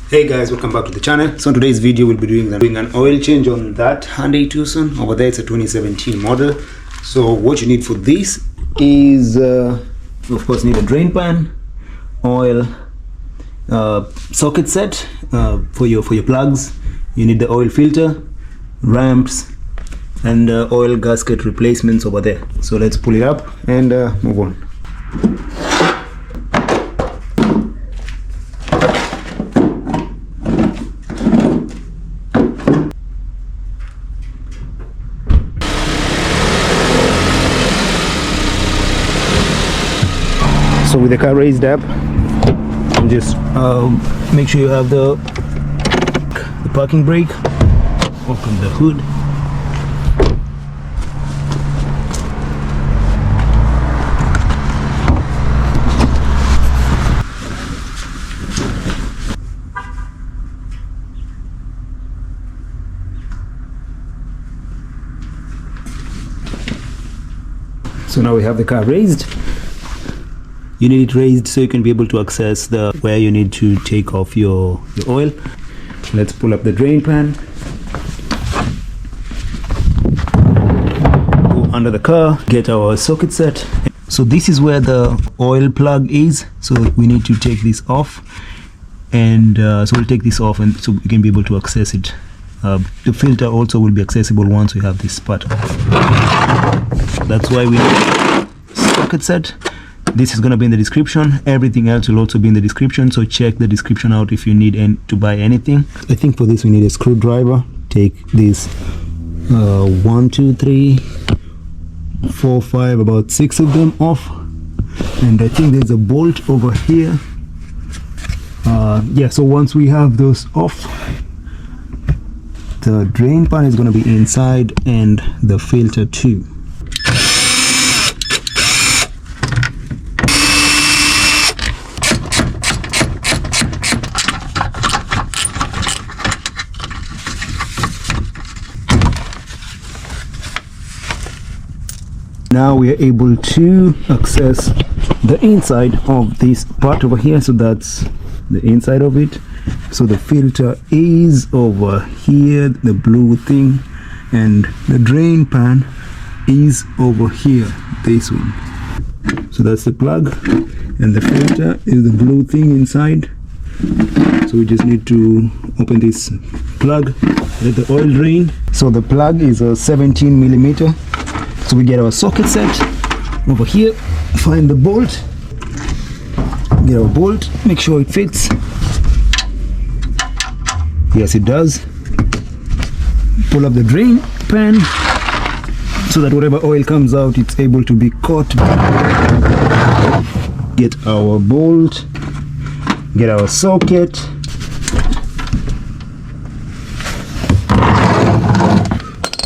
Hey guys, welcome back to the channel. So in today's video we'll be doing an oil change on that Hyundai Tucson. Over there it's a 2017 model. So what you need for this is you of course need a drain pan, oil, socket set for your plugs. You need the oil filter, ramps, and oil gasket replacements over there. So let's pull it up and move on. So with the car raised up, just make sure you have the parking brake. Open the hood. So now we have the car raised. You need it raised so you can be able to access where you need to take off your oil. Let's pull up the drain pan. Go under the car, get our socket set. So this is where the oil plug is. So we need to take this off, and so we'll take this off, and so we can be able to access it. The filter also will be accessible once we have this part. That's why we need socket set. This is going to be in the description. Everything else will also be in the description, so check the description out if you need to buy anything. I think for this we need a screwdriver. Take this 1 2 3 4 5 about 6 of them off, and I think there's a bolt over here. Yeah, so once we have those off, the drain pan is going to be inside, and the filter too. Now we are able to access the inside of this part over here. So that's the inside of it. So the filter is over here, the blue thing, and the drain pan is over here, this one. So that's the plug, and the filter is the blue thing inside. So we just need to open this plug, let the oil drain. So the plug is a 17 millimeter. So we get our socket set over here, find the bolt, get our bolt, make sure it fits. Yes, it does. Pull up the drain pan so that whatever oil comes out, it's able to be caught. Get our bolt, get our socket.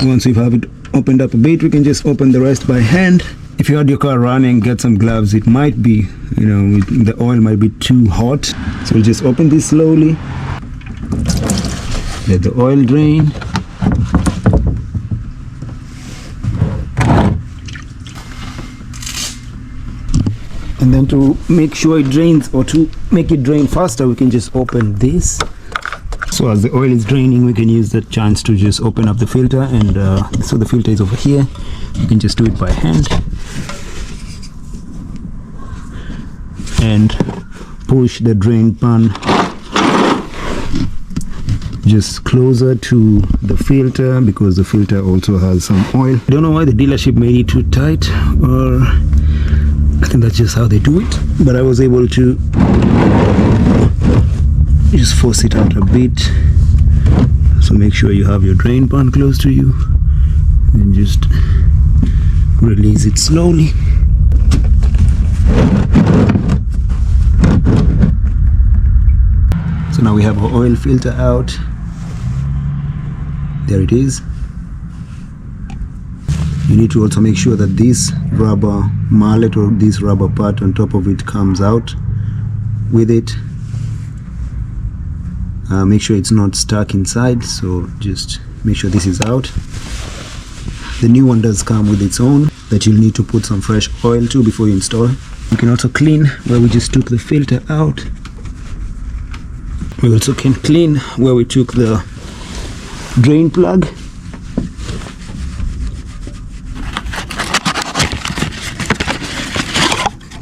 Once we have it opened up a bit, we can just open the rest by hand. If you had your car running, get some gloves. It might be, the oil might be too hot. So we'll just open this slowly. Let the oil drain. And then to make sure it drains, or to make it drain faster, we can just open this. So as the oil is draining, we can use that chance to just open up the filter, and so the filter is over here. You can just do it by hand and push the drain pan just closer to the filter, because the filter also has some oil. I don't know why the dealership made it too tight, or I think that's just how they do it, but I was able to just force it out a bit. So make sure you have your drain pan close to you, and just release it slowly. So now we have our oil filter out. There it is. You need to also make sure that this rubber mallet, or this rubber part on top of it, comes out with it. Make sure it's not stuck inside, so just make sure this is out. The new one does come with its own that you'll need to put some fresh oil to before you install. You can also clean where we just took the filter out. We also can clean where we took the drain plug.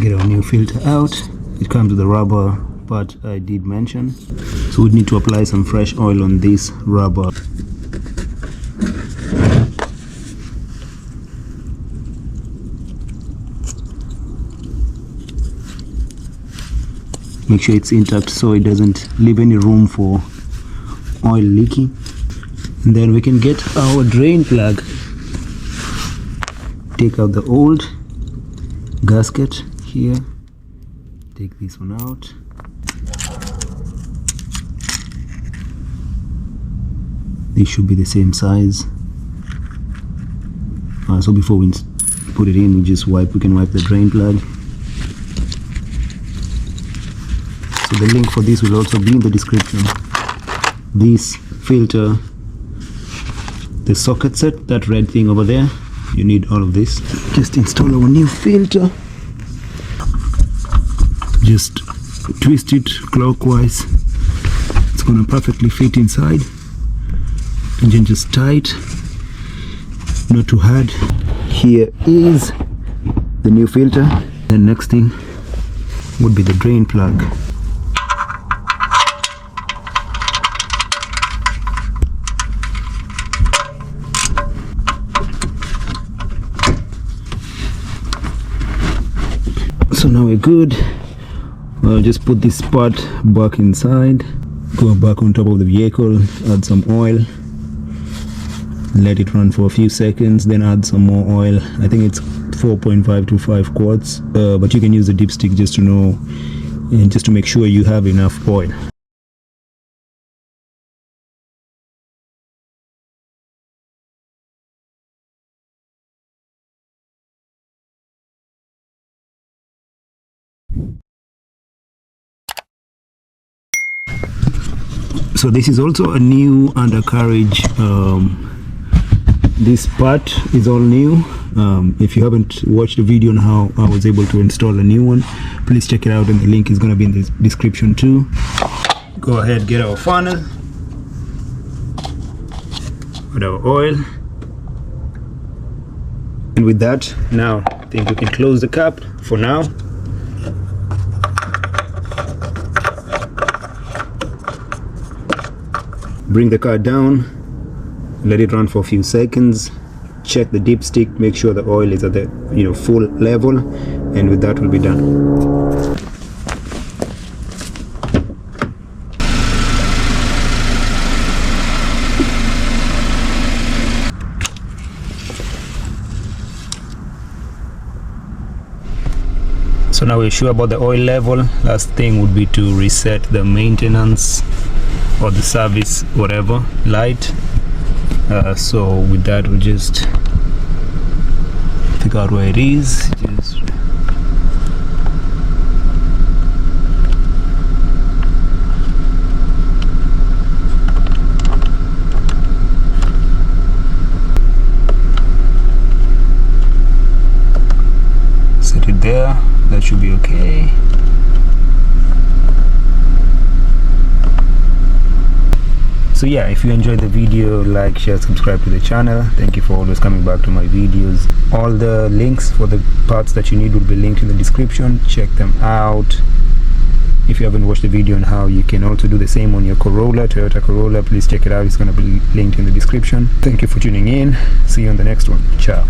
Get our new filter out. It comes with the rubber part I did mention, so we need to apply some fresh oil on this rubber. Make sure it's intact so it doesn't leave any room for oil leaking. And then we can get our drain plug. Take out the old gasket here. Take this one out. This should be the same size. So before we put it in, we can wipe the drain plug. So the link for this will also be in the description. This filter, the socket set, that red thing over there, you need all of this. Just install our new filter. Just twist it clockwise. It's gonna perfectly fit inside. And then just tight, not too hard. Here is the new filter. The next thing would be the drain plug. So now we're good. Just put this part back inside, go back on top of the vehicle, add some oil, let it run for a few seconds, then add some more oil. I think it's 4.5 to 5 quarts, but you can use the dipstick just to know and just to make sure you have enough oil. So this is also a new undercarriage. This part is all new. If you haven't watched the video on how I was able to install a new one, please check it out, and the link is going to be in the description too. Go ahead, get our funnel, put our oil, and with that, now I think we can close the cap for now. Bring the car down, let it run for a few seconds, check the dipstick, make sure the oil is at the full level, and with that we'll be done. So now we're sure about the oil level. Last thing would be to reset the maintenance or the service whatever light. So with that we'll just figure out where it is. Just set it there, that should be okay. So yeah, if you enjoyed the video, like, share, subscribe to the channel. Thank you for always coming back to my videos. All the links for the parts that you need will be linked in the description. Check them out. If you haven't watched the video on how you can also do the same on your Corolla, Toyota Corolla, please check it out. It's going to be linked in the description. Thank you for tuning in. See you on the next one. Ciao.